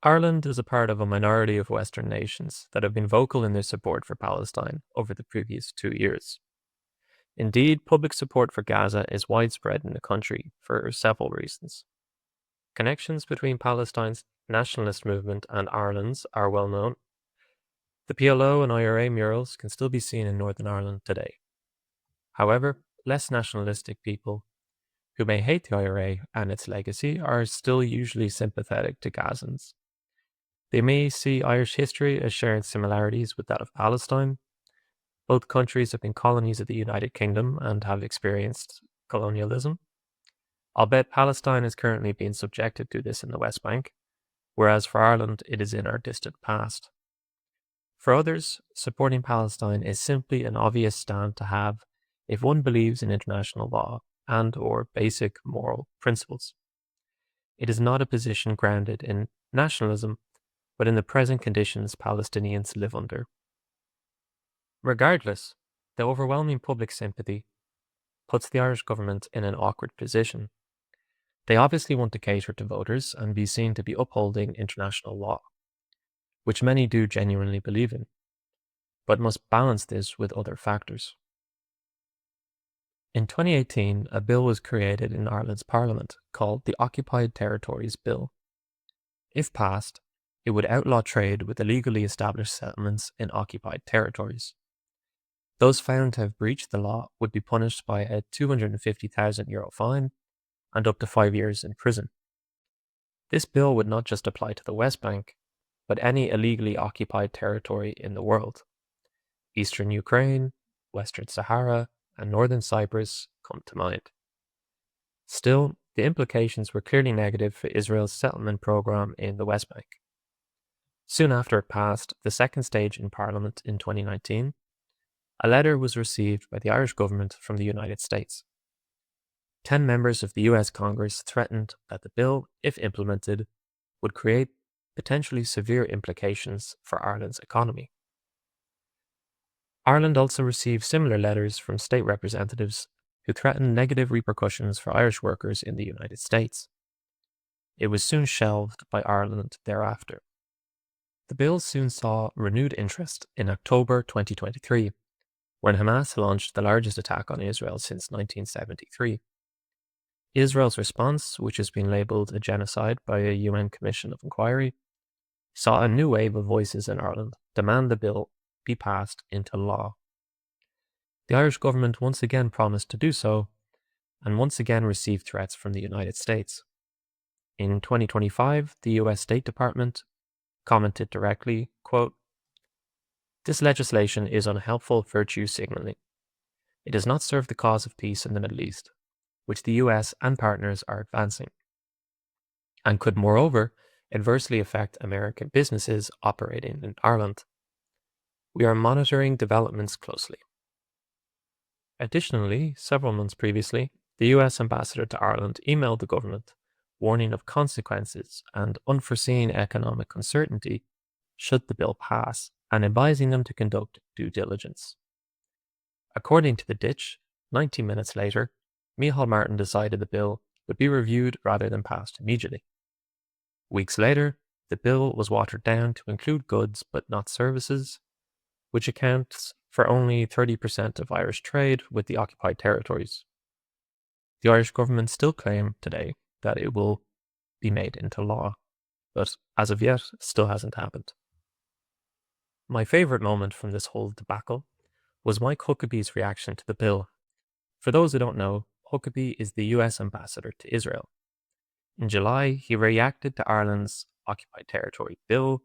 Ireland is a part of a minority of Western nations that have been vocal in their support for Palestine over the previous 2 years. Indeed, public support for Gaza is widespread in the country for several reasons. Connections between Palestine's nationalist movement and Ireland's are well known. The PLO and IRA murals can still be seen in Northern Ireland today. However, less nationalistic people who may hate the IRA and its legacy are still usually sympathetic to Gazans. They may see Irish history as sharing similarities with that of Palestine. Both countries have been colonies of the United Kingdom and have experienced colonialism. Albeit Palestine is currently being subjected to this in the West Bank, whereas for Ireland it is in our distant past. For others, supporting Palestine is simply an obvious stand to have if one believes in international law and or basic moral principles. It is not a position grounded in nationalism, but in the present conditions Palestinians live under. Regardless, the overwhelming public sympathy puts the Irish government in an awkward position. They obviously want to cater to voters and be seen to be upholding international law, which many do genuinely believe in, but must balance this with other factors. In 2018, a bill was created in Ireland's Parliament called the Occupied Territories Bill. If passed, it would outlaw trade with illegally established settlements in occupied territories. Those found to have breached the law would be punished by a €250,000 fine and up to 5 years in prison. This bill would not just apply to the West Bank, but any illegally occupied territory in the world. Eastern Ukraine, Western Sahara, and Northern Cyprus come to mind. Still, the implications were clearly negative for Israel's settlement program in the West Bank. Soon after it passed the second stage in Parliament in 2019, a letter was received by the Irish government from the United States. 10 members of the US Congress threatened that the bill, if implemented, would create potentially severe implications for Ireland's economy. Ireland also received similar letters from state representatives who threatened negative repercussions for Irish workers in the United States. It was soon shelved by Ireland thereafter. The bill soon saw renewed interest in October 2023, when Hamas launched the largest attack on Israel since 1973. Israel's response, which has been labelled a genocide by a UN Commission of Inquiry, saw a new wave of voices in Ireland demand the bill be passed into law. The Irish government once again promised to do so, and once again received threats from the United States. In 2025, the US State Department commented directly, quote, "This legislation is unhelpful virtue signaling. It does not serve the cause of peace in the Middle East, which the US and partners are advancing, and could moreover adversely affect American businesses operating in Ireland. We are monitoring developments closely." Additionally, several months previously, the US ambassador to Ireland emailed the government, warning of consequences and unforeseen economic uncertainty should the bill pass, and advising them to conduct due diligence. According to the Ditch, 90 minutes later, Micheál Martin decided the bill would be reviewed rather than passed immediately. Weeks later, the bill was watered down to include goods but not services, which accounts for only 30% of Irish trade with the occupied territories. The Irish government still claim today that it will be made into law, but as of yet, still hasn't happened. My favourite moment from this whole debacle was Mike Huckabee's reaction to the bill. For those who don't know, Huckabee is the US ambassador to Israel. In July, he reacted to Ireland's occupied territory bill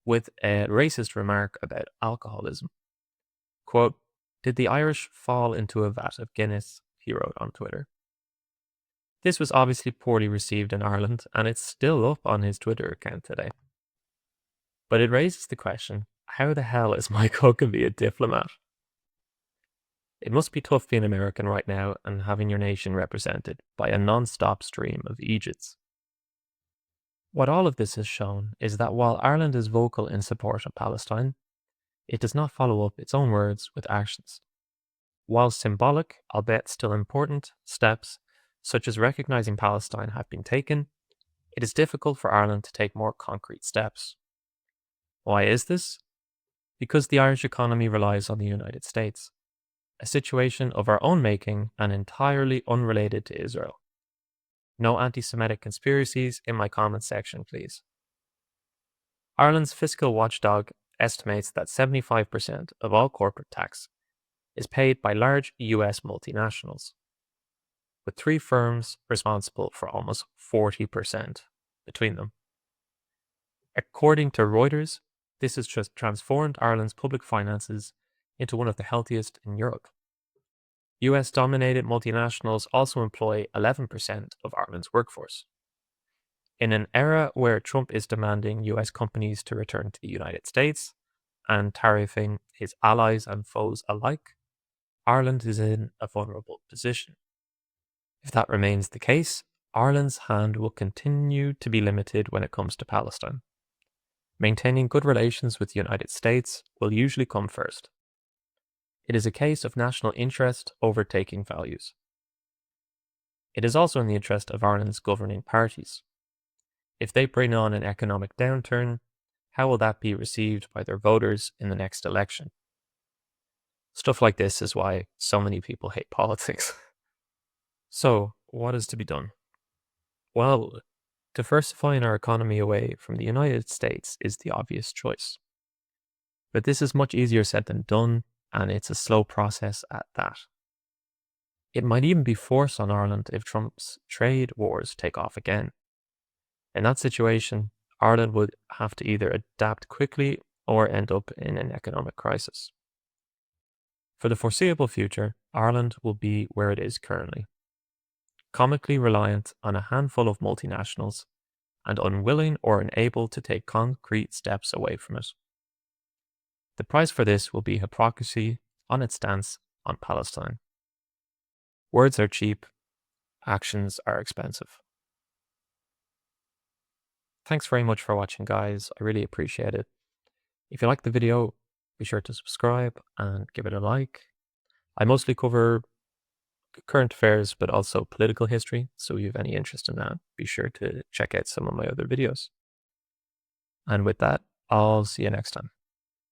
with a racist remark about alcoholism. Quote, "Did the Irish fall into a vat of Guinness?" he wrote on Twitter. This was obviously poorly received in Ireland, and it's still up on his Twitter account today. But it raises the question, how the hell is Mike Huckabee a diplomat? It must be tough being American right now and having your nation represented by a non-stop stream of Egypts. What all of this has shown is that while Ireland is vocal in support of Palestine, it does not follow up its own words with actions. While symbolic, albeit still important, steps such as recognizing Palestine have been taken, It is difficult for Ireland to take more concrete steps. Why is this? Because the Irish economy relies on the United States, a situation of our own making and entirely unrelated to Israel. No anti-Semitic conspiracies in my comment section, please. Ireland's fiscal watchdog estimates that 75% of all corporate tax is paid by large US multinationals, with 3 firms responsible for almost 40% between them. According to Reuters, this has just transformed Ireland's public finances into one of the healthiest in Europe. US-dominated multinationals also employ 11% of Ireland's workforce. In an era where Trump is demanding US companies to return to the United States and tariffing his allies and foes alike, Ireland is in a vulnerable position. If that remains the case, Ireland's hand will continue to be limited when it comes to Palestine. Maintaining good relations with the United States will usually come first. It is a case of national interest overtaking values. It is also in the interest of Ireland's governing parties. If they bring on an economic downturn, how will that be received by their voters in the next election? Stuff like this is why so many people hate politics. So, what is to be done? Well, diversifying our economy away from the United States is the obvious choice. But this is much easier said than done, and it's a slow process at that. It might even be forced on Ireland if Trump's trade wars take off again. In that situation, Ireland would have to either adapt quickly or end up in an economic crisis. For the foreseeable future, Ireland will be where it is currently, comically reliant on a handful of multinationals and unwilling or unable to take concrete steps away from it. The price for this will be hypocrisy on its stance on Palestine. Words are cheap, actions are expensive. Thanks very much for watching, guys. I really appreciate it. If you like the video, be sure to subscribe and give it a like. I mostly cover current affairs, but also political history. So if you have any interest in that, be sure to check out some of my other videos. And with that, I'll see you next time.